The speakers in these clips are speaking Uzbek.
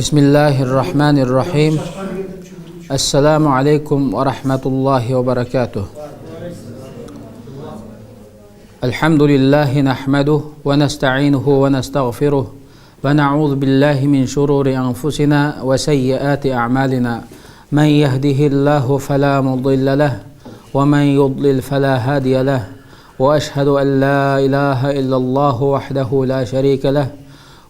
Bismillahirrahmanirrahim. Assalamu alaikum wa rahmatullahi wa barakatuh. Alhamdulillahi nahmaduhu wa nasta'inuhu wa nastaghfiruh wa na'udhu billahi min shururi anfusina wa sayyiati a'malina. Man yahdihillahu fala mudilla lahu wa man yudlil fala hadiya lahu. Wa ashhadu an la ilaha illallah wahdahu la sharika lahu.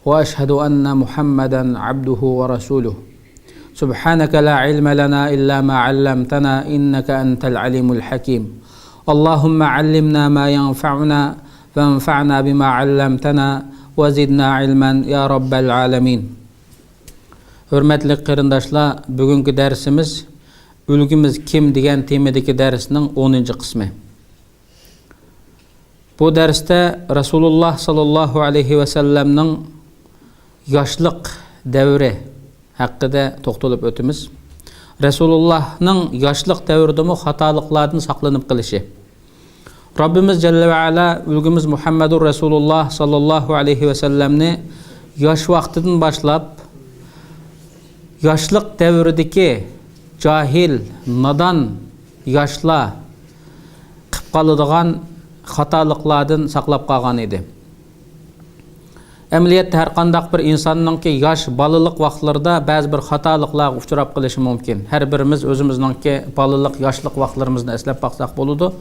وأشهد أن محمدا عبده ورسوله سبحانك لا علم لنا إلا ما علمتنا إنك أنت العليم الحكيم اللهم علمنا ما ينفعنا وانفعنا بما علمتنا وزدنا علما يا رب العالمين. Hürmetli qarindoshlar, bugungi darsimiz Ulgimiz kim degan temadagi darsning 10-chi qismi. Bu darsda Rasululloh sallallohu alayhi va sallamning yoshlik davri haqida to'xtalib o'tamiz. Rasulullohning yoshlik davridami xatoliklardan saqlanib qilishi. Rabbimiz jalla va ala ulgimiz Muhammadur Rasululloh sallallohu alayhi va sallamni yosh vaqtidan boshlab yoshlik davridagi jahil, nodon yoshlar qilib qoladigan xatoliklardan saqlab qolgan edi. Əməliyyatda hər qandaq bir insanınki yaş balılıq vaxtlarında bəzi bir xatalıqlarga uçurab qilishi mumkin. Hər birimiz özümüzningki balılıq, yaşlıq vaxtlarımızda əsləb baxsaq boludu.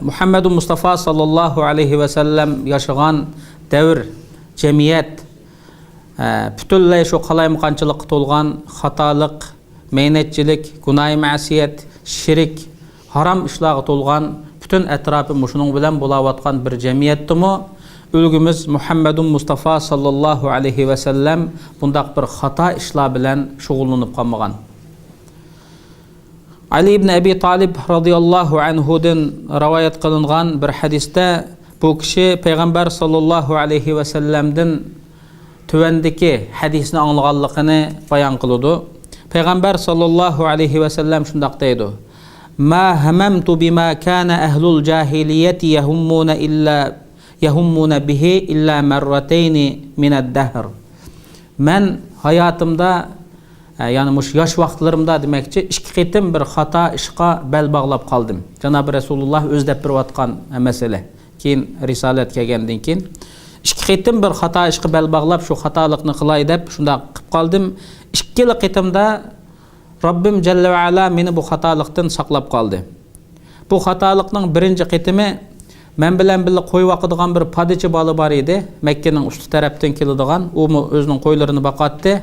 Muhammed Mustafa sallallahu alayhi və səlləm yaşagan davr, cemiyət bütünlüy şu qalaymaqançılıqqa tolğan xatalıq, meynetçilik, günah-ı məsiyyət, şirik, haram işlarga tolğan bütün ətrafı muşunun bilan bolavatqan bir cemiyətdimi? Ulgimiz Muhammedun Mustafa sallallahu alayhi ve sellem bundaq bir xata işlar bilan şug'ullanib qolmagan. Ali ibn Abi Talib radiyallahu anhudan rivoyat qilingan bir hadisda bu kishi payg'ambar sallallohu alayhi ve sellemdan tuvandagi hadisni anglaganligini bayon qiladi. Payg'ambar sallallohu alayhi ve sellem shundaq deydi: "Ma hamamtu bima kana ahlul jahiliyati yahummuna bihi illa marratayni min ad-dahr." Men hayatımda yani muş yaş vaqtlarımda demekçi iki qitim bir xata ishqa bel bağlab qaldım. Cenab-ı Resulullah özdep bir vatqan mesele. Keyin risalet kelgandan keyin iki qitim bir xata ishqa bel bağlab şu xatalıqni qilay deb shunda qilib qaldım. Ikkili qitimda Rabbim Jalla ve Ala meni bu xatalıqdan saqlab qaldı. Bu xatalıqning birinci qitimi men bilan birga qo'y vaqadigan bir padichi bola bor edi. Mekkening usti tarafdan keladigan, u o'zining qo'ylarini boqatdi.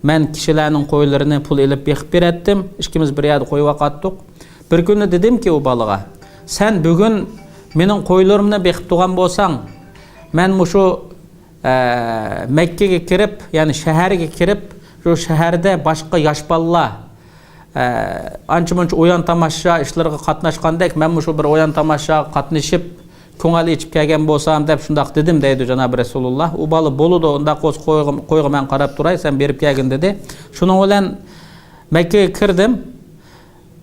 Men kishilarning qo'ylarini pul elib beqib beratdim. Ikkimiz bir yerda qo'y vaqatdik. Bir kuni dedimki u bolaga: "Sen bugun mening qo'ylarimni beqib turgan bo'lsang, men mushu Mekke'ye kirib, ya'ni shaharga kirib, shu shaharda boshqa yosh bolalar ancha-muncha o'yin tomosha ishlarga qatnashgandek, men mushu bir o'yin tomosha qatnashib ko'ngil ichib kelgan bo'lsam deb shundaq dedim deydi Janob Rasululloh. U bola bo'ladi, unda qo'yga men qarab turay, sen berib kelgin dedi. Shuning bilan Makkaga kirdim.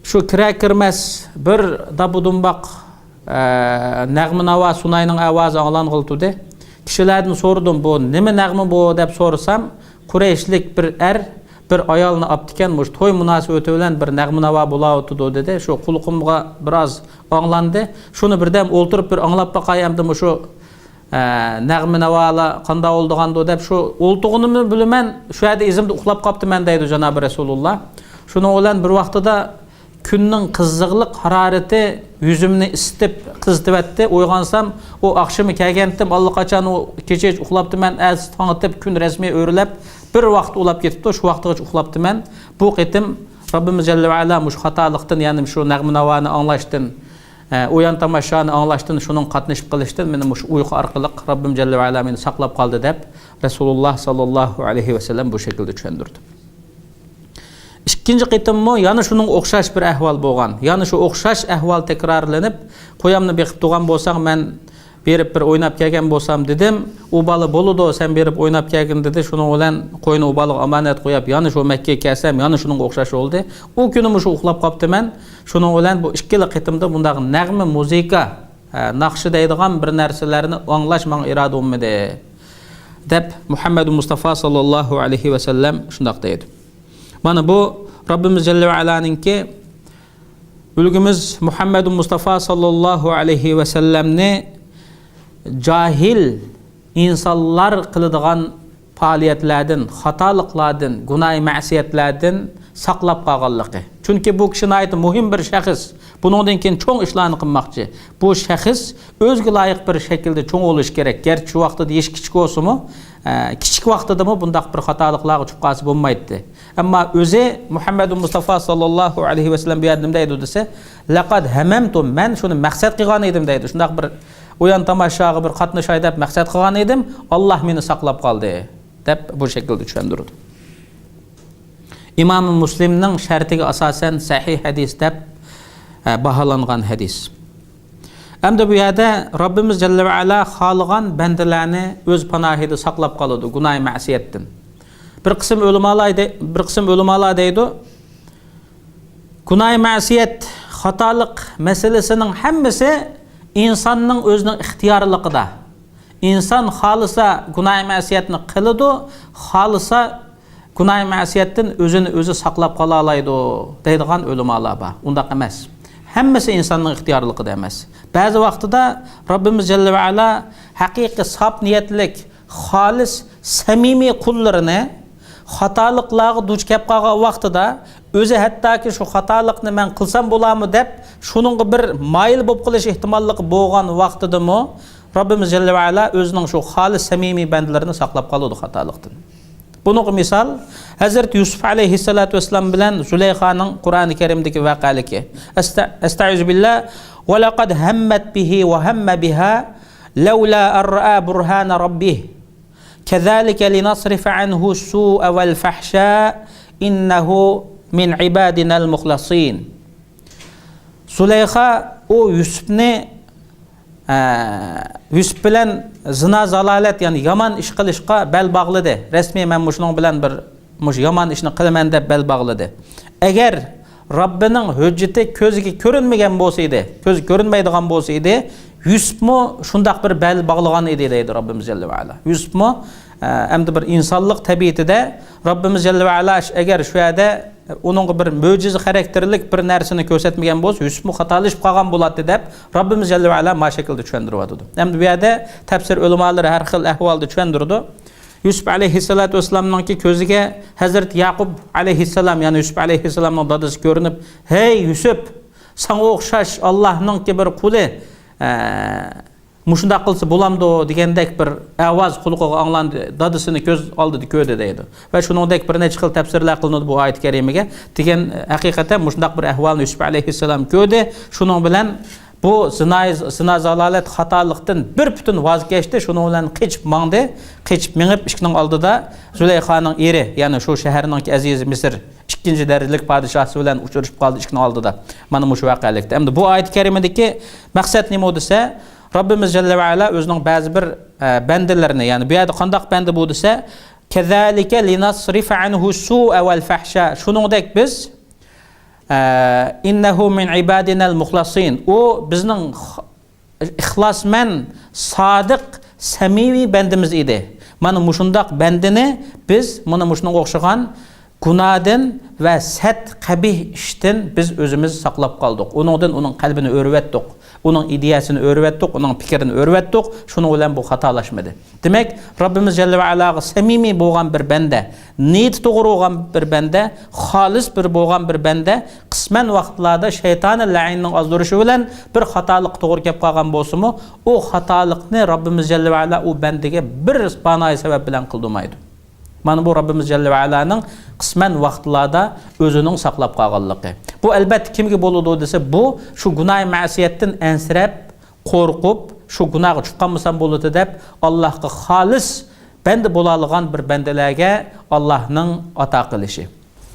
Shu kirmas bir dabudunbaq nag'ma navo sunayning ovozi anglang'ildi. Kishilardan so'radim, bu nima nag'ma bu deb so'rasam, Qurayshlik bir bir ayolni optikan mush to'y munosabati bilan bir nag'ma navo bo'layotdi dedi. Shu qulqimga biroz anglandi. Shuni birdan o'ltirib bir anglab baqayamdim shu nag'ma navolar qanday bo'ldigandi deb shu o'ltig'inimni bilaman, shu yerda izimda uxlab qoptiman deydi Janob Rasululloh. Shuni bilan bir vaqtida kunning qizig'liq harorati yuzimni isitib qizdibatdi. Uyg'onsam, u oqshimi kelgandim, allaqachon u kecha uxlabdiman, az tongitib kun rasmiy o'rilab bir vaqt ulab ketibdi. Shu vaqtgacha uxlabdiman. Bu qitim Rabbimiz Jalla va Ala mush xatolikdan, ya'ni shu nag'ma navoni anglashdan, o'yin tomoshani anglashdan, shuning qatnashib qilishdan meni mush uyqu orqali Rabbim Jalla va Ala meni saqlab qoldi deb Rasululloh sallallohu alayhi va sallam bu shaklda tushundirdi. İkinci qitimmi yana shuning o'xshash bir ahvol bo'lgan. Yana shu o'xshash ahvol takrorlanib, qo'yamni beqib turgan bo'lsam, men berib bir o'ynab kelgan bo'lsam dedim. U bola bo'ladi, sen berib o'ynab kelgin dedi. Shuning bilan qo'yni u bola omonat qo'yib, yana shu Makkaga kelsam, yana shuning o'xshash bo'ldi. U kunimi shu uxlab qoptiman. Shuning bilan bu ikkili qitimda bundaq nag'ma, muzika, naqshi deydigan bir narsalarni anglash menga iroda bo'lmadi. deb Muhammed Mustafa sallallahu aleyhi ve sellem şundaq deydi. Mana bu Rabbimiz Celle ve Ala'nınki Ülgümüz Muhammed Mustafa sallallahu aleyhi ve sellemni cahil insanlar kılıdığan faaliyetlerden, hatalıklardan, günah ma'siyetlerden saqlap qalğanlığı. Çünkü bu kişinin ayeti mühim bir şahıs. Bundan keyin çoğ işlarni qilmoqchi. Bu şahıs özgü layık bir şekilde çoğ oluş gerek. Gerçi şu vaqtida iş kichik olsa-mu, kichik vaqtida-mu bundaq bir xatoliklarga tushib qolsa bo'lmaydi. Ammo o'zi Muhammed Mustafa sallallahu aleyhi ve sellem bu yerda nima deydi desa, laqad hamamtu, men shuni maqsad qilgan edim deydi. Shundaq bir o'yan tomoshaga bir qatnashay deb maqsad qilgan edim, Alloh meni saqlab qoldi deb bu şekilde tushundirdi. İmam Müslim'nin şartiga asasen sahih hadis deb baholangan hadis. Hamda bu yerda Rabbimiz Celle ve Ala xalqan bandalarni o'z panohida saqlab qoladi gunoh ma'siyatdan. Bir qism ulamolar deydi, gunoh ma'siyat, xatolik masalasining hammasi insonning o'zining ixtiyorligida. İnsan xolisa gunoh ma'siyatni qiladi, xolisa gunoh ma'siyatdan o'zini o'zi saqlab qola oladi deydigan ulamolar bor. Undaq emas. Hammasi insonning ixtiyorligida emas. Ba'zi vaqtida Rabbimiz Celle ve Ala haqiqiy saf niyatlik, xolis, samimiy qullarini xatoliklarga duch kelib qolgan vaqtida o'zi hattoki shu xatolikni men qilsam bo'larmi deb shuningga bir mayil bo'lib qilish ehtimolligi bo'lgan vaqtidami Rabbimiz Celle ve Ala o'zining shu xolis, samimiy bandalarini saqlab qoladi xatolikdan. Bunun misal Hazreti Yusuf aleyhissalatu vesselam bilen Züleyxa'nın Kur'an-ı Kerim'deki vakaliki. Estaizu billah. وَلَقَدْ هَمَّتْ بِهِ وَهَمَّ بِهَا لَوْلَا أَرْآ بُرْهَانَ رَبِّهِ كَذَلِكَ لِنَصْرِفَ عَنْهُ السُّوءَ وَالْفَحْشَاءَ إِنَّهُ مِنْ عِبَادِنَا الْمُخْلَصِينَ. Züleyxa o Yusuf bilen zina zalalet yani yaman iş qilishqa bel bağlıdı. Resmi men muşunun bilen bir yaman işini qilman deb bel bağlıdı. Eğer Rabbinin hücceti közüge görünmegen bolsaydı, közü görünmeydigan bolsaydı, Yusuf mu şundaq bir bel bağlagan idi deydi Rabbimiz Celle ve Ala. Yusuf mu emdi bir insanlık tabiatida Rabbimiz Celle ve Ala eğer şu yerda onun bir möcize karakterlik bir narsani ko'rsatmagan bo'lsa, Yusuf mu xatolashib qolgan bo'ladi deb Rabbimiz Celle ve Ala ma şekilde tushuntiryapti. Endi bu yerda tafsir ulamolari har xil ahvolda tushuntirdi. Yusuf aleyhissalatu vesselam'nınki ko'ziga Hazrat Yaqub aleyhissalam, yani Yusuf aleyhissalam'ның dadasi ko'rinib, "Hey Yusuf, sana o'xshash Allohning bir quli mushunda qilsa bo'lamdi" degandek bir ovoz quloqiga anglandi. Dadasini ko'z oldida ko'rdi deydi. Va shuningdek bir necha xil tafsirlar qilinadi bu oyat karimaga. Degan haqiqatan mushunda bir ahvolni Yusuf aleyhissalam ko'rdi. Shuning bilan bu zina zalalet xatolikdan bir butun voz kechdi. Shuning bilan qechib mengib ishning oldida Züleyxa'ning eri, ya'ni shu shaharning azizi Misr ikkinchi darajalik podshosi bilan uchrashib qoldi ishning oldida. Mana shu voqealikda. Endi bu oyat karimadagi maqsad nima desa, Rabbimiz Celle ve Ala özünün bazı bir bandalarini, yani bu yerda qandaq banda bu desa, "Kezalike linasrifa anhu su'a vel fahsha." Shuningdek biz innehu min ibadinal muhlasin. O bizning ixlosman, sodiq, samimiy bandimiz edi. Mana mushundaq bandini biz mana mushunga o'xshagan gunohdan va sat qabih ishdan biz o'zimiz saqlab qoldik. Uningdan uning qalbini o'rvatdik. Onun ideyasını öğrettik, onun fikrini öğrettik. Şunu bilan bu xatolashmadi. Demek Rabbimiz Celle ve Ala'ga samimi bo'lgan bir banda, niyati to'g'ri bo'lgan bir banda, xolis bir bo'lgan bir banda, qisman vaqtlarda shaytonning la'inning ozdirishi bilan bir xatolik to'g'ri kelib qolgan bo'lsa-mu, o xatolikni Rabbimiz Celle ve Ala o bandaga bir banoy sabab bilan qildirmaydi. Mana bu Rabbimiz Celle ve Ala'nın qisman vaqtlarda özünün saqlab qolganligi. Bu albatta kimga bo'ladi desa, bu shu gunoh ma'siyatdan ansirab, qo'rqib, shu gunohga chiqqanmisam bo'ladi deb Allohga xolis banda bo'ladigan bir bandalarga Allohning ato qilishi.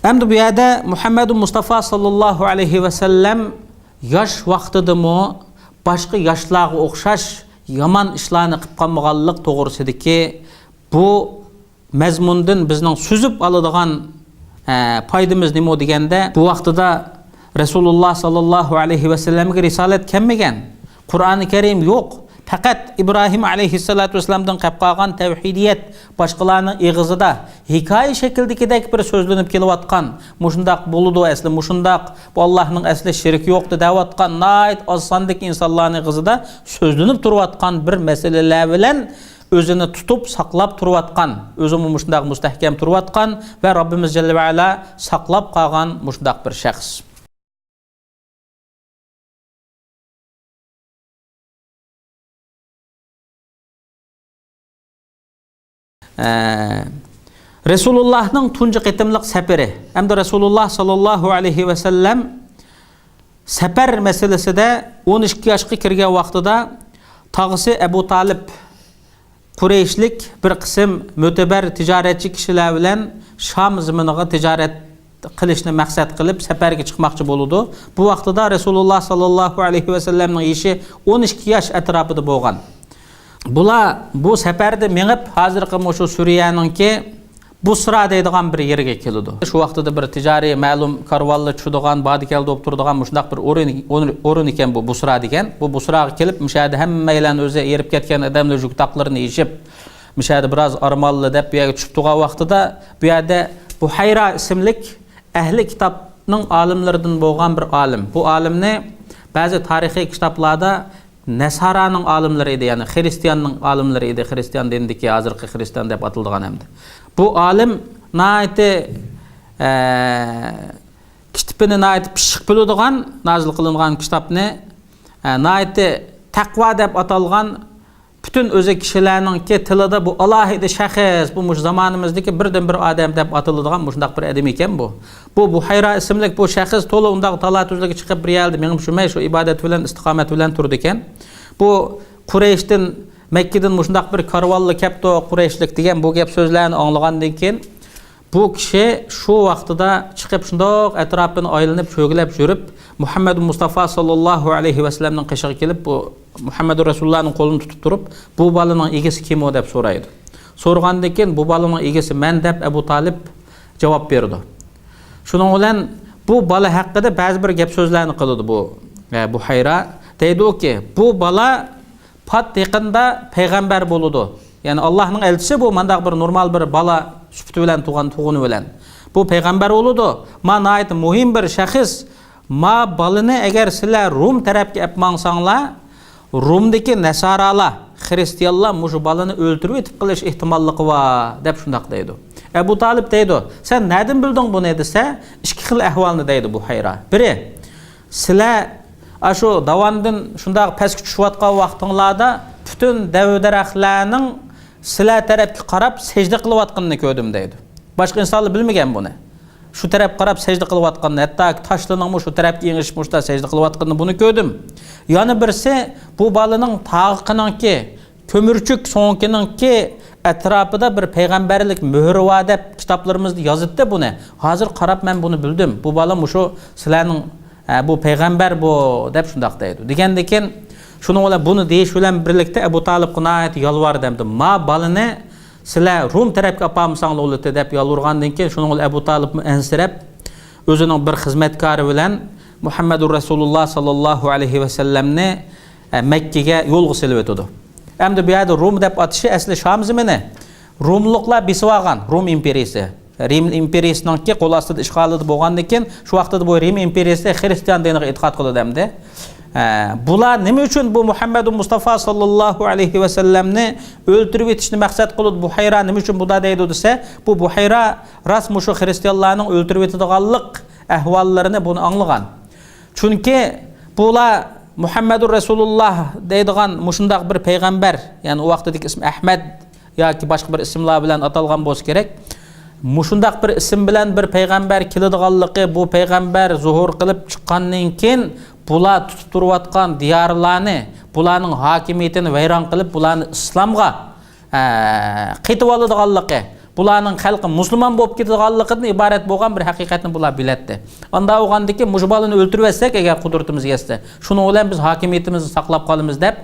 Endi bu yerda Muhammed Mustafa sallallahu aleyhi ve sellem yosh vaqtidami boshqa yoshlarga o'xshash yomon ishlarni qilib qolmaganlik to'g'risidagi bu mazmundan bizning suzib oladigan foydamiz nima deganda, bu vaqtida Rasululloh sallallohu alayhi va sallamga risolat kelmagan, Qur'oni Karim yo'q. faqat İbrahim aleyhissalatu vesselam'dan qap qalgan tevhidiyet başqalarının eğizida hikaye şekildikidek bir sözlenip kelip atqan mushundaq boludu asli mushundaq bu Allah'ның asli şirki yoqdu dep atqan nayt az sandik insanlarning eğizida sözlenip turup atqan bir meseleler bilen özünü tutup saqlap turup atqan özümü mushundaq mustahkam turup atqan ve Rabbimiz Celle ve Ala saqlap qalgan mushundaq bir şahs. Resulullah'ның tunji qitimliq seferi. Hem de Resulullah sallallahu aleyhi ve sellem sefer meselesinde 12 yaşga kirgen vaqtida tağısı Ebu Talib Kureyşlik bir kısım möteber ticaretçi kişiler bilen Şam ziminiga ticaret qilishni maqsad qilib safarga chiqmoqchi bo'ldi. Bu vaqtida Resulullah sallallahu aleyhi ve sellemning yaşı 12 yaş atrofida bo'lgan. Bular bu safarda mengib hozirgi shu Suriyaninki Busra deydigan bir yerga keldi. Shu vaqtida bir tijoriy ma'lum karvonlar tushadigan, bodikel bo'lib turadigan shundaq bir o'rin ekan bu Busra degan. Bu Busraga kelib, mishada hammalarni o'zi erib ketgan odamlar juqtaqlarini yeyib, mishada biroz armonli deb bu yerga tushib turgan vaqtida bu yerda Buhayra ismlik ahli kitobning olimlaridan bo'lgan bir olim. Bu olimni ba'zi tarixiy kitoblarda Nasaraning olimlari edi, ya'ni Xristianning olimlari edi. Xristian dinidagi hozirgi Xristian deb atilgan hamda. Bu olim nayte kitobini nayte pishiq biladigan, nazil qilingan kitobni nayte taqvo deb atalgan bütün o'zi kishilarningki tilida bu alohida shaxs, bu zamonimizdagi birdan bir odam deb atiladigan shundaq bir odam ekan bu. Bu Buhayra ismli bu shaxs to'la undaq talatuzlarga chiqib bir yerda mengim shumay shu ibodat bilan istiqomat bilan turdi ekan. Bu Qurayshdan Makkadan shundaq bir karvonli kapto Qurayshlik degan bu gap so'zlarni anglagandan keyin bu kishi shu vaqtida chiqib shundoq atrofini aylanib cho'gilab yurib Muhammad Mustafa sallallahu aleyhi ve sellemning qishig'iga kelib bu Muhammad Rasulullahning qo'lini tutib turib bu balaning egasi kim o deb so'raydi. So'rgandan keyin bu balaning egasi men deb Abu Talib javob berdi. Shuning bilan bu bala haqida ba'zi bir gap so'zlarni qildi bu Buhayra. Deydi-ki bu bala pat yaqinda payg'ambar bo'ladi. Yani Allah'ның elçisi bu mandaq bir normal bir bala süptü bilen tuğunu bilen. Bu peygamber oludu. Ma nayet muhim bir şahıs. Ma balını eğer sizler Rum tarafga yapmansanlar, Rumdaki Nasaralar, Hristiyanlar muşu balını öldürüp etip qilish ihtimallığı var deb şundaq deydi. Ebu Talib deydi. Sen nereden bildin bunu dese? İki xil ahvalını deydi bu hayra. Biri, sizler şu davandan şundaq pastga tushayotgan vaqtinglarda bütün dev daraxtlarning sizlar tarafga qarab secde qilayotganini ko'rdim deydi. Boshqa insonlar bilmagan buni. Shu taraf qarab secde qilayotganini, hatto toshlarning shu tarafga yengishmoqda secde qilayotganini buni ko'rdim. Yana birisi bu balaning tag'ininki, ko'mirchuk so'nkininki atrofida bir payg'ambarlik muhri va deb kitoblarimizda yozibdi buni. Hozir qarab men buni bildim. Bu bala shu sizlarning bu payg'ambar bu deb shundaq deydi. Degandan keyin şunu ola bunu deyiş bilen birlikte Ebu Talib qınayet yalvar demdi. Ma balını sizler Rum tarafga apamsanlar oldu deb yalvargandan keyin şunu ola Ebu Talib ensirep özünün bir hizmetkari bilen Muhammedur Resulullah sallallahu aleyhi ve sellemni Mekke'ye yolgu silib ötüdü. Endi bu yerda Rum deb atışı asli Şam zimini. Rumluqlar besib algan Rum imperiyasi. Rim imperiyasining qo'l ostida ishg'olida bo'lgandan keyin shu vaqtda bu Rim imperiyasi Xristian diniga e'tiqod qildi hamda. Bular nima uchun bu Muhammad Mustafa sallallahu aleyhi ve sellemni o'ltirib etishni maqsad qildi? Buhayra nima uchun buda deydi desa, bu Buhayra rasmu shu Xristianlarning o'ltirib etadiganlik ahvollarini buni anglagan. Chunki bular Muhammadur Rasulullah deydigan mushundaq bir payg'ambar, ya'ni u vaqtdagi ismi Ahmad yoki boshqa bir ismlar bilan atalgan bo'lsa kerak. Mushundaq bir ism bilan bir payg'ambar keladiganligi, bu payg'ambar zuhur qilib chiqqandan keyin bular tutib turayotgan diyorlarni, bularning hokimiyatini vayron qilib, bularni islomga qaytib oladiganligi, bularning xalqi musulmon bo'lib ketadiganligidan iborat bo'lgan bir haqiqatni bular bilatdi. Unda o'g'andiki mushbalini o'ltirib etsak agar qudratimiz yetsa, shuni bilan biz hokimiyatimizni saqlab qolamiz deb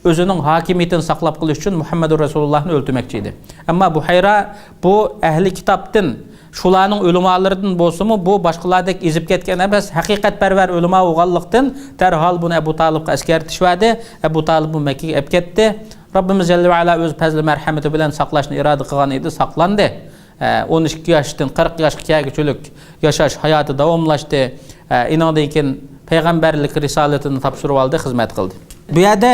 o'zining hokimiyatini saqlab qolish uchun Muhammadur Rasulullahni o'ltirmoqchi edi. Ammo Buhayra bu ahli kitobdan şularning ulamolardan bo'lsa-mu, bu boshqalardek ezib ketgan emas, haqiqatparvar ulamo bo'lganlikdan darhol buni Abu Talibga eskartishdi. Abu Talib bu Makkaga olib ketdi. Robbimiz Jalla va ala o'z fazli marhamati bilan saqlashni iroda qilgan edi, saqlandi. 12 yoshdan 40 yoshgacha yashash hayoti davomlashdi. Inondan keyin payg'ambarlik risolatini topshirib oldi, xizmat qildi. Bu yerda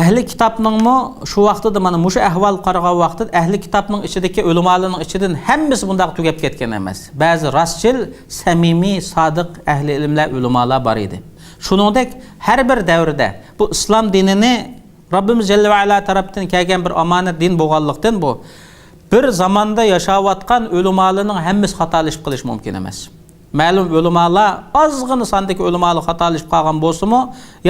ahli kitobningmi shu vaqtida mana mushu ahvol qaragan vaqtida ahli kitobning ichidagi ulamolarning ichidan hammasi bundaq tugab ketgan emas. Ba'zi rostchil, samimiy, sodiq ahli ilmlar, ulamolar bor edi. Shuningdek, har bir davrda bu islom dinini Robbimiz Jalla va ala tarafdan kelgan bir omonat din bo'lganlikdan bu bir zamonda yashayotgan ulamolarning hammasi xatolashib qilish mumkin emas. Ma'lum ulamolar ozgina sondagi ulamolar xatolashib qolgan bo'lsa-mu,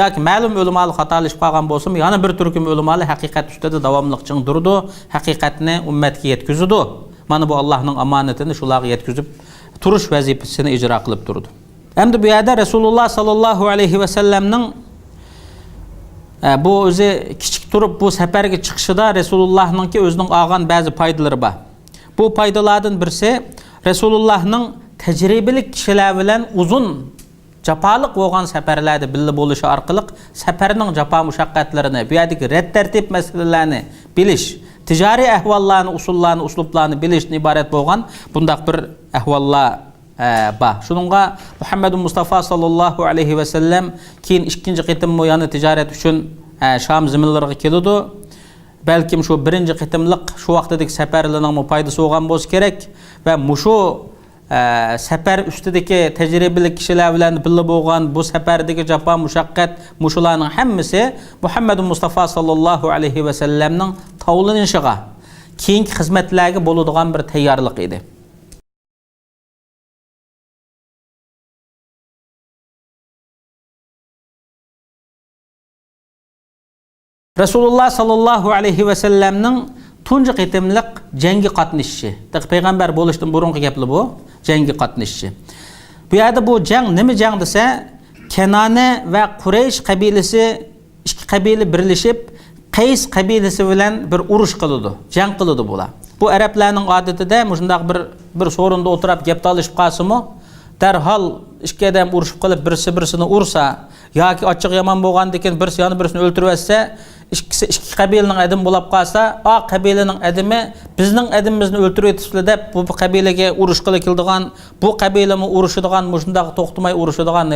yoki ma'lum ulamolar xatolashib qolgan bo'lsa-mu, yana bir turkum ulamolar haqiqat ustida davomli turdi, haqiqatni ummatga yetkazdi. Mana bu Allohning omonatini shularga yetkazib turish vazifasini ijro qilib turdi. Endi bu yerda Rasululloh sallallohu alayhi va sallamning bu o'zi kichik turib bu safarga chiqishida Rasulullahning o'zining olgan ba'zi foydalari bor. Bu foydalardan birisi Rasulullohning tajribali kishilar bilan uzun jafoliq bo'lgan safarlarda birga bo'lishi orqali safarning jafo mushaqqatlarini, bu yerdagi red tartib masalalarini bilish, tijoriy ahvollarni, usullarni, uslublarni bilishdan iborat bo'lgan bundaq bir ahvollar bor. Shuningga Muhammad Mustafa sallallohu alayhi va sallam keyin ikkinchi qitim yana tijorat uchun Sham zaminlariga keldi. Balkim shu birinchi qitimliq shu vaqtdagi safarlarning foydasi bo'lgan bo'lsa kerak va mushu safar ustidagi tajribali kishilar bilan birga bo'lgan bu safardagi jafo mushaqqat mushularning hammasi Muhammad Mustafa sallallohu alayhi va sallamning tavlanishiga, keyingi xizmatlarga bo'ladigan bir tayyorlik edi. Rasululloh sallallohu alayhi va sallamning tunji qitimliq jangi qatnashishi. Payg'ambar bo'lishdan burungi gaplar bu, jangi qatnashishi. Bu yerda bu jang nima jang desa, Kanana va Quraysh qabilasi ikki qabila birlashib, Qays qabilasi bilan bir urush qildi, jang qildi bular. Bu arablarning odatida shundaq bir so'rinda o'tirib gap talashib qolsa-mu, darhol ikki odam urushib qilib birsi-birsini ursa yoki ochiq yomon bo'lgandan keyin birsi yana birisini o'ltirib olsa, ikki qabilaning adami bo'lib qolsa, o qabilaning adami bizning adamimizni o'ltirib etibsizlar deb bu qabilaga urush qiladigan, bu qabilami urushadigan, shunday to'xtamay urushadigan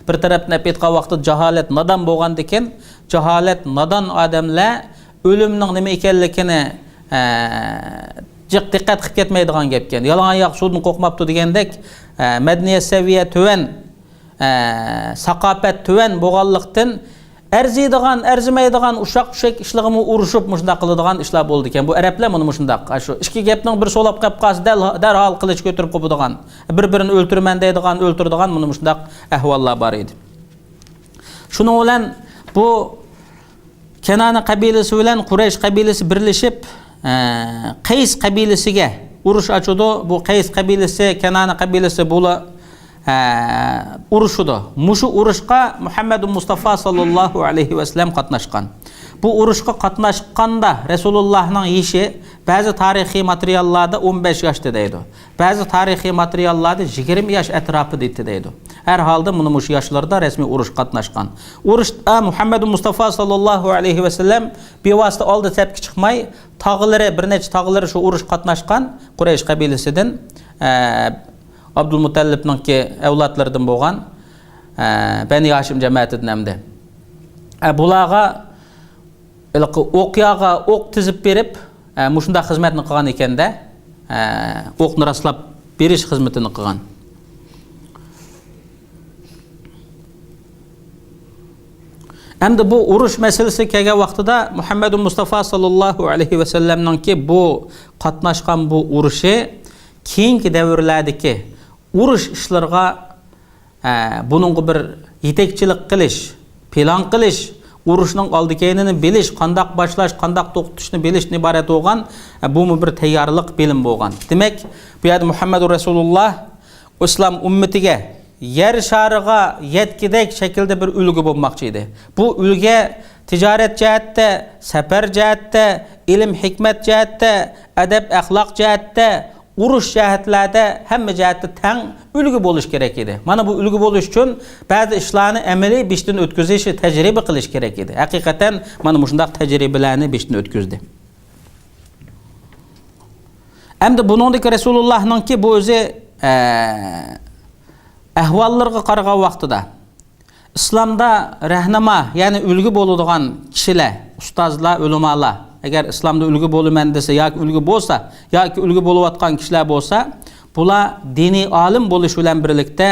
bir tarafdan aytgan vaqtda jaholat, nodon bo'lgandan keyin, jaholat, nodon odamlar o'limning nima ekanligini diqqat qilib ketmaydigan gap ekan. Yolg'on oyoq suvdan qo'rqmabdi degandek, madaniyat saviya tuvan, saqofat tuvan bo'lganlikdan arziydigan, arzimaydigan ushaq ishlig'imi urushib shunday qiladigan ishlar bo'ldi ekan. Bu arablar mana shunday, shu ikki gapning bir so'lab qolib qolsa darhol qilich ko'tarib qo'yadigan, bir-birini o'ltirman deydigan, o'ltiradigan mana shunday ahvollar bor edi. Shuning bilan bu Kanana qabilasi bilan Quraysh qabilasi birlashib Qays qabilasiga urush ochdi. Bu Qays qabilasi Kanana qabilasi bo'la urushdi. Mushu urushqa Muhammad Mustafa sallallohu alayhi va sallam qatnashgan. Bu urushqa qatnashganda Rasulullohning yashi ba'zi tarixiy materiallarda 15 yoshda deydi. Ba'zi tarixiy materiallarda 20 yosh atrofida deydi. Har holda buni mush yoshlarda rasmiy urush qatnashgan. Urushda Muhammad Mustafa sallallohu alayhi va sallam bevosita oldi sapga chiqmay, tog'lari bir necha tog'lari shu urush qatnashgan Quraysh qabilasidan Abdul Mutallibningki avlodlaridan bo'lgan Bani Hashim jamoatidan hamda. Bularga o'qiyaga o'q tizib berib, shunday xizmatni qilgan ekanda, o'qni raslab berish xizmatini qilgan. Endi bu urush masalasi kelgan vaqtida Muhammad Mustafa sallallohu alayhi va sallamningki bu qatnashgan bu urushi keyingi davrlardagi urush ishlariga buning bir yetakchilik qilish, plan qilish, urushning oldi-keynini bilish, qandoq boshlash, qandoq to'xtatishni bilishni iborat bo'lgan, bu bir tayyorlik bilim bo'lgan. Demak, bu yerda Muhammad Rasululloh islom ummatiga yer shariga yetkidek shaklda bir ulgu bo'lmoqchi edi. Bu ulga tijorat jihatda, safar jihatda, ilm hikmat jihatda, adab axloq jihatda, urush jihatlarda hamma jihatda tang ulgu bo'lish kerak edi. Mana bu ulgu bo'lish uchun ba'zi ishlarni amaliy beshdan o'tkazish, tajriba qilish kerak edi. Haqiqatan mana shunday tajribalarni beshdan o'tkazdi. Endi buningdek Rasulullah'ningki bu o'zi ahvollarga qaragan vaqtida islomda rahnama, ya'ni ulgu bo'ladigan kishilar, ustozlar, ulamolar, agar islomda ulgu bo'laman desa yoki ulgu bo'lsa, yoki ulgu bo'layotgan kishilar bo'lsa, bular diniy olim bo'lish bilan birlikda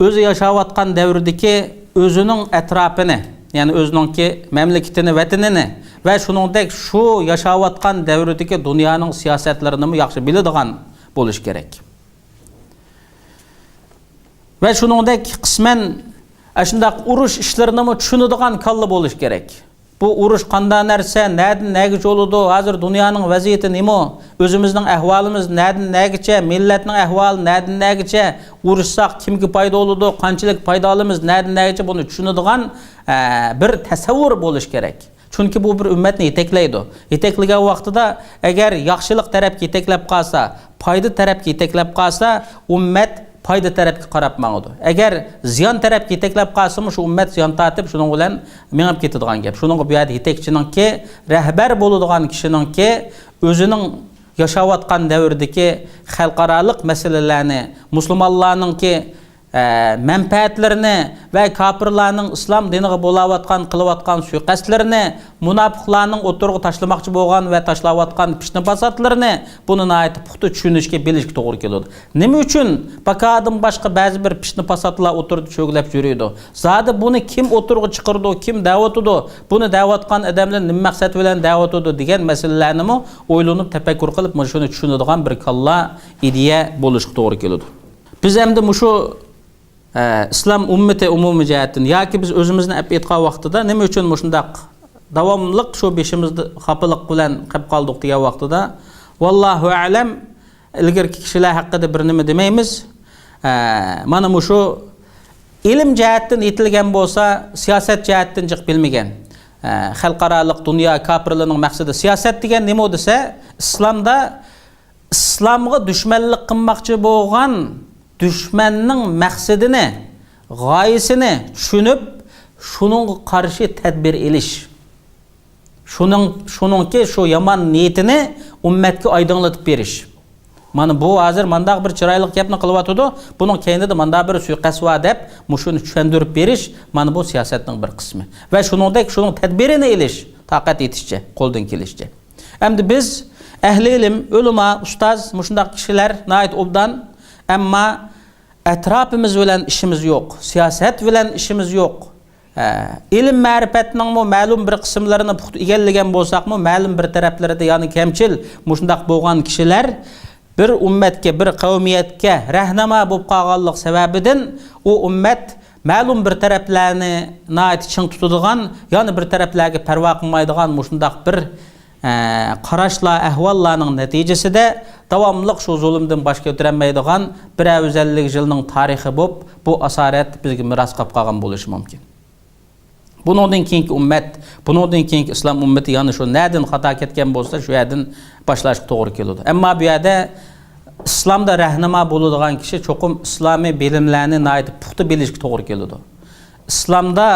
o'zi yashayotgan davrdagi o'zining atrofini, ya'ni o'zininki mamlakatini, vatanini va shuningdek shu yashayotgan davrdagi dunyoning siyosatlarini yaxshi biladigan bo'lish kerak. Va shuningdek qisman shunday urush ishlarini tushunadigan kalla bo'lish kerak. Bu urush qanday narsa, nereden nega bo'ladi, hozir dunyoning vaziyati nima, o'zimizning ahvolimiz nereden negacha, millatning ahvoli nereden negacha, urushsaq kimga foyda bo'ladi, qanchalik foyda olamiz, nereden negacha buni tushunadigan bir tasavvur bo'lish kerak. Chunki bu bir ummatni yetaklaydi. Yetaklagan vaqtida agar yaxshilik tarafga yetaklab qolsa, foyda tarafga yetaklab qolsa, ummat foyda tarafga qarab mangdi. Agar ziyon tarafga yetaklab qolsa, shu ummat ziyon tortib, shuning bilan mengib ketadigan gap. Shuning bu yerda yetakchininki, rahbar bo'ladigan kishininki o'zining yashayotgan davrdagi xalqaroliq masalalarni, musulmonlarningki manfaatlarini va kofirlarning islom diniga bo'layotgan, qilayotgan suiqasdlarini, munofiqlarning o'tirg'i tashlamoqchi bo'lgan va tashlayotgan fitna-fasodlarini buni aytib puxta tushunishga, bilishga to'g'ri keladi. Nima uchun bakadan boshqa ba'zi bir fitna-fasodlar o'tirib cho'glab yuriydi? Zodi buni kim o'tirg'i chiqirdi, kim da'vatudi, buni da'vatgan odamlar nima maqsad bilan da'vatudi degan masalalarni o'ylanib, tafakkur qilib, mana shuni tushunadigan bir kalla ideya bo'lishga to'g'ri keladi. Biz endi shu islom ummati umumiy jihatdan yoki biz o'zimizni aytgan vaqtida nima uchun shundaq davomliq shu beshimizni xafaliq bilan qilib qoldik degan vaqtida vallohu a'lam ilgirki kishilar haqida bir nima demaymiz. Mana shu ilm jihatdan yetilgan bo'lsa, siyosat jihatdan jiq bilmagan. Xalqaroliq dunyo kofirlarning maqsadi siyosat degan nima desa, islomda islomga dushmanlik qilmoqchi bo'lgan düşmanning maqsadini, g'oyasini tushunib, shuning qarshi tadbir elish. Shuningki shu yomon niyatini ummatga oydinlatib berish. Mana bu hozir mandaq bir chiroyli gapni qilyotdi. Buning keyinida mandaq bir suiqasd va deb mushuni tushuntirib berish, mana bu siyosatning bir qismi. Va shuningdek shuning tadbirini elish, taqat etishcha, qo'ldan kelishcha. Endi biz ahli ilm, ulama, ustoz, mushundaq kishilar nayt obdan amma etrafımız bilen işimiz yok, siyaset bilen işimiz yok. İlim ma'rifatning ma'lum bir qismlarini puxta egallagan bo'lsaqmi, ma'lum bir taraflarida ya'ni kamchil mushundaq bo'lgan kishilar bir ummatga, bir qavmiyatga rahnama bo'lib qolganlik sababidan u ummat ma'lum bir taraflarni nayt ching tutadigan, ya'ni bir taraflarga parvo qilmaydigan mushundaq bir qarashlar, ahvollarning natijasida davomliq shu zulmdan boshqa o'tiranmaydigan 150 yilning tarixi bo'lib, bu asorat bizga miros qolib qolgan bo'lishi mumkin. Bundan keyingi ummat, bundan keyingi islom ummati yana shu nereden xato ketgan bo'lsa, shu yerdan boshlashga to'g'ri keladi. Ammo bu yerda islomda rahnama bo'ladigan kishi cho'qim islomiy bilimlarni puxta bilishga to'g'ri keladi. Islomda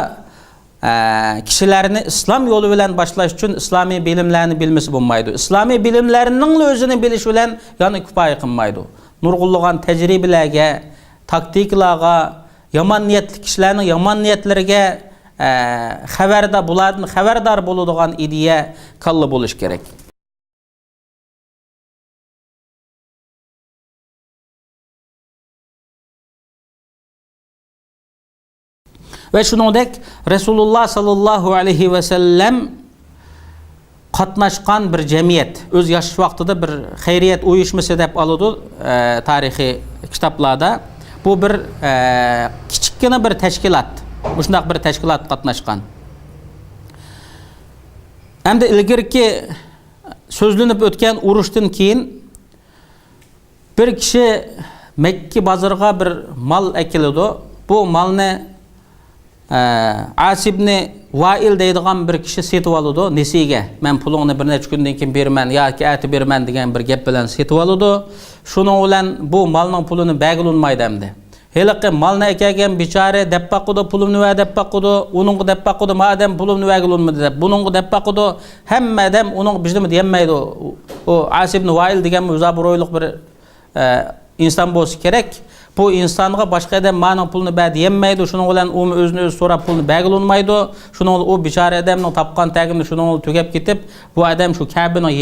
kishilarni islom yo'li bilan boshlash uchun islomiy bilimlarni bilmasa bo'lmaydi. Islomiy bilimlarning o'zini bilish bilan yana kifoya qilmaydi. Nurg'unlagan tajribalarga, taktikalarga, yomon niyatli kishilarning yomon niyatlariga bulardan xabardor bo'ladigan ideya kalla bo'lish kerak. Ve shuningdek Rasululloh sallallohu alayhi ve sellem qatnashgan bir jamiyat, o'z yashash vaqtida bir xayriyat uyushmasi deb oladi tarixiy kitoblarda. Bu bir kichikgina bir tashkilot. Shundaq bir tashkilot qatnashgan. Endi ilgirki so'zlanib o'tgan urushdan keyin bir kishi Makka bozoriga bir mal ekiladi. Bu malni As ibn Vail deydigan bir kishi setib oladi nesiga. Men pulingni bir necha kundan keyin beraman yoki ati beraman degan bir gap bilan setib oladi. Shuning bilan bu malning pulini bag'ilunmaydi hamdi. Heliqi malni ekagan bechora deb baqudu pulumni va deb baqudu, uningga deb baqudu madam pulumni bag'ilunmadi deb. Buningga deb baqudu hamma adam uning bizni demaydi. O As ibn Vail degan muzabiroylik bir inson bo'lsa kerak. Bu insonga boshqa adam ma'ning pulni bad yemaydi, shuning bilan u o'zini o'zi so'rab pulni bag'ilunmaydi. Shuning bilan u bechora odamning topgan tagini shuning bilan tugab ketib, bu odam shu Kabening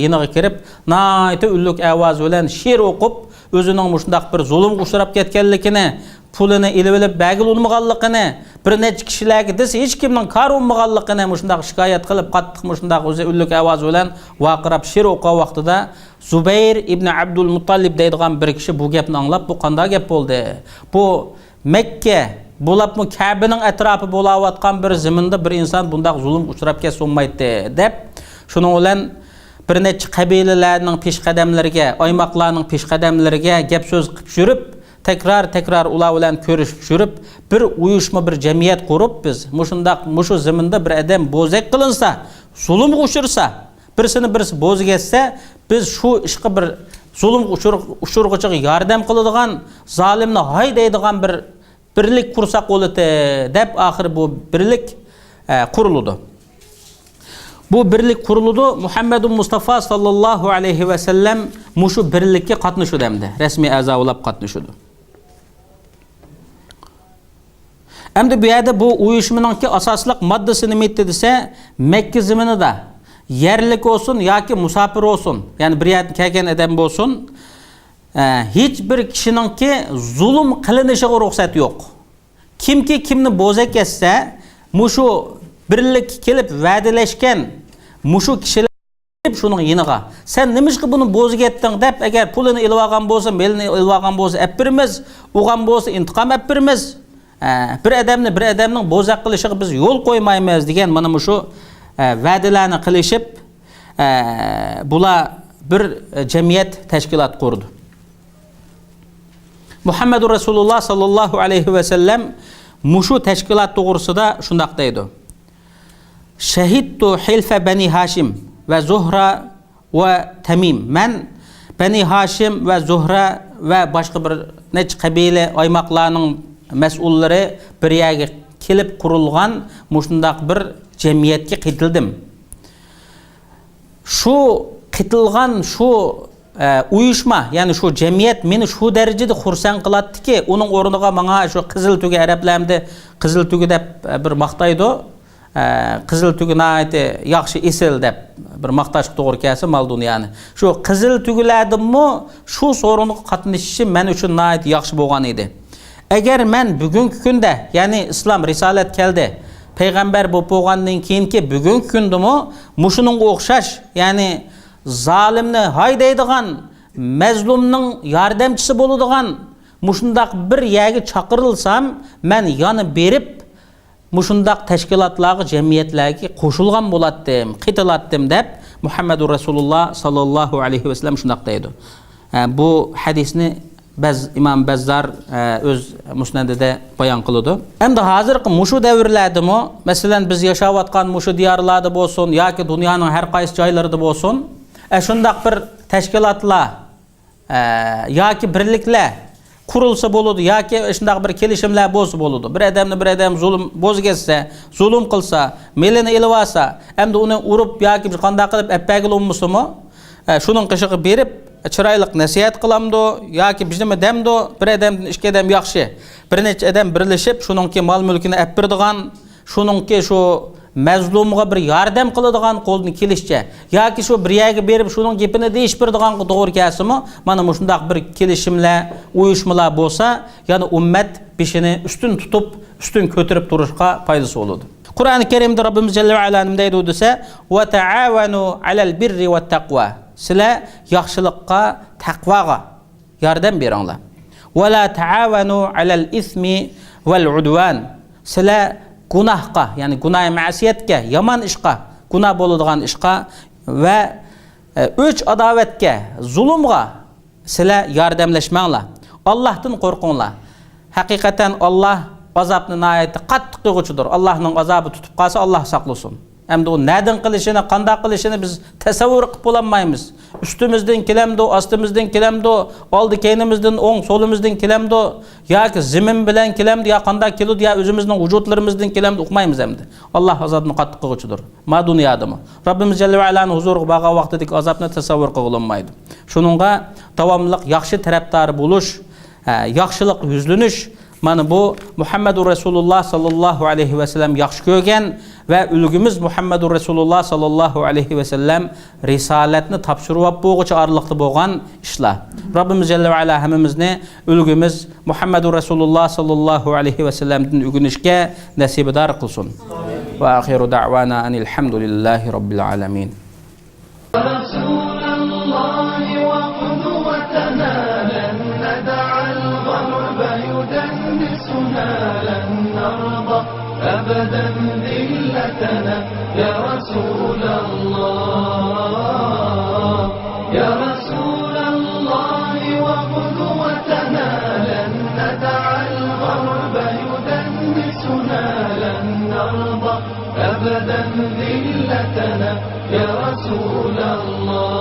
yeniga kirib, nayta ullik ovoz bilan she'r o'qib, o'zining shundaq bir zulmga uchrab ketganligini, pulini ilib olib bag'ilunmaganligini, bir necha kishilarga desa hech kimning kar olmaganligini shundaq shikoyat qilib, qattiq shundaq o'zi ullik ovoz bilan vaqirab she'r o'qigan vaqtida Zubayr ibn Abdul Muttallib deydigan bir kishi bu gapni anglab, bu qanday gap bo'ldi? Bu Mekke bo'libmi Kabening atrofi bo'layotgan bir zaminda bir inson bunday zulm uchrab ketolmaydi deb, shuning bilan bir necha qabilalarning peshqadamlariga, oymoqlarning peshqadamlariga gap so'z qilib yurib, tekrar ular bilan ko'rishib yurib, bir uyushma, bir jamiyat qurib biz mushu zaminda bir odam bo'zak qilinsa, zulmga uchirsa, birisi bo'ziga etsa, biz shu ishga bir zulm uchurg'ichiga yordam qiladigan, zolimni haydaydigan bir birlik qursak bo'ladi deb oxir bu birlik qurildi. Bu birlik qurildi. Muhammad Mustafa sallallohu alayhi va sallam mushu birlikka qatnashdi hamda, rasmiy a'zo bo'lib qatnashdi. Endi bu yerda bu uyushmaning asosliq moddasi nima edi desa, Makka zaminida yerlik olsun yoki musafir olsun, ya'ni bir yerdan kelgan odam bo'lsin, hech bir kishiningki zulm qilinishiga ruxsat yo'q. Kimki kimni bo'zak etsa, mushu birlik kelib va'dalashgan mushu kishilar shuning yeniga sen nimishqa buni bo'ziga etding deb, agar pulini ilib olgan bo'lsa, melini ilib olgan bo'lsa, appirimiz, ugan bo'lsa intiqom appirimiz. Bir odamning bo'zaq qilishiga biz yo'l qo'ymaymiz degan mana shu va'dalarni qilishib, bular bir jamiyat tashkilot qurdi. Muhammad Rasululloh sallallohu alayhi va sallam mushu tashkilot to'g'risida shunday deydi. Shahidtu hilfa bani Hashim va Zuhra va Tamim. Men Bani Hashim va Zuhra va boshqa bir necha qabila oymoqlarning mas'ullari bir yerga kelib qurilgan mushundaq bir jamiyatga qitildim. Shu qitilgan shu uyushma, ya'ni shu jamiyat meni shu darajada xursand qiladiki, uning o'rniga menga shu qizil tugi arablarni qizil tugi deb bir maqtaydi. Qizil tugi nayati yaxshi esil deb bir maqtashga to'g'ri kelsa mal dunyoni. Shu qizil tugilardimi shu so'ringa qatnashishi men uchun nayati yaxshi bo'lgan edi. Agar men bugungi kunda, ya'ni islom risolat keldi, payg'ambar bo'lib bo'lgandan keyinki bugungi kundami mushuning o'xshash, ya'ni zolimni haydaydigan, mazlumning yordamchisi bo'ladigan mushundaq bir yerga chaqirilsam, men yana berib mushundaq tashkilotlarga, jamiyatlarga qo'shilgan bo'latdim, qitilatdim deb Muhammad Rasululloh sallallohu alayhi va sallam shunday deydi. Bu hadisni İmam Bazzar o'z musnadida bayon qildi. Endi hozirgi mushu davrlardami, masalan biz yashayotgan mushu diyorlarda bo'lsin yoki dunyoning har qaysi joylarida bo'lsin, shundaq bir tashkilotlar yoki birliklar qurilsa bo'ladi yoki shundaq bir kelishimlar bo'lsa bo'ladi. Bir odam zulm bo'zgazsa, zulm qilsa, melini ilib olsa, endi uni urib yoki qanday qilib appagilunmusimi, shuning qishig'i berib chiroylik nasihat qilamdi yoki bizni demdi, bir odamdan ikki odam yaxshi, bir necha odam birlashib shuningki mol mulkini appirdigan, shuningki shu mazlumga bir yordam qiladigan qo'lni kelishcha yoki shu bir yerga berib shuning gapini deyishib birdigan to'g'ri kelsimi, mana shundaq bir kelishimlar, uyushmalar bo'lsa, ya'ni ummat beshini ustun tutib, ustun ko'tarib turishga foydasi bo'ladi. Qur'oni Karimda Rabbimiz jalla va ala nima deydi desa, "Va ta'awanu alal birri va taqwa." Sizlar yaxshilikqa, taqvoga yordam beringlar. "Va la ta'awanu alal ismi val udwan." Sizlar gunohga, ya'ni gunoh ma'siyatga, yomon ishqa, gunoh bo'ladigan ishqa va o'ch adovatga, zulmga sizlar yordamlashmanglar. Allohdan qo'rqinglar. Haqiqatan Alloh azapni nayeti qattiq yığıcıdır. Allah'ın azabı tutup qalsa Allah saqlasın. Әмді ол нәдің қылышыны, қанда қылышыны біз тәсәуір қып боламаймыз. Үстімізден келемді, астымызден келемді, алды кейнімізден, оң солымызден келемді, яки зімін білен келемді, я қанда келуді, я өзіміздің ұжутларымызден келемді, ұқмаймыз әмді. Аллах азабын қатты қығычыдыр. Ма дүниядымы. Раббimiz Jelle ve Ala'nın huzurғы bağa vaqtedeki azabını təsəvvür qığılanmaydı. Şununğa davamlılıq, yaxşı tərəfdarı buluş, yaxşılıq, yüzlünüş, mana bu Muhammedur Resulullah sallallahu aleyhi ve sellem yaxşı kögen ve ülgümüz Muhammedur Resulullah sallallahu aleyhi ve sellem risaletini tapşırıp boğucu arılıqlı boğan işler. Rabbimiz Celle ve Ala hemimizni ülgümüz Muhammedur Resulullah sallallahu aleyhi ve sellem'den ügünüşke nasibedar kılsın. Ve ahiru da'vana enilhamdülillahi rabbil alemin. أبدا ذلتنا يا رسول الله يا رسول الله وقدوتنا لن ندع الغرب يدنسنا لن نرضى أبدا ذلتنا يا رسول الله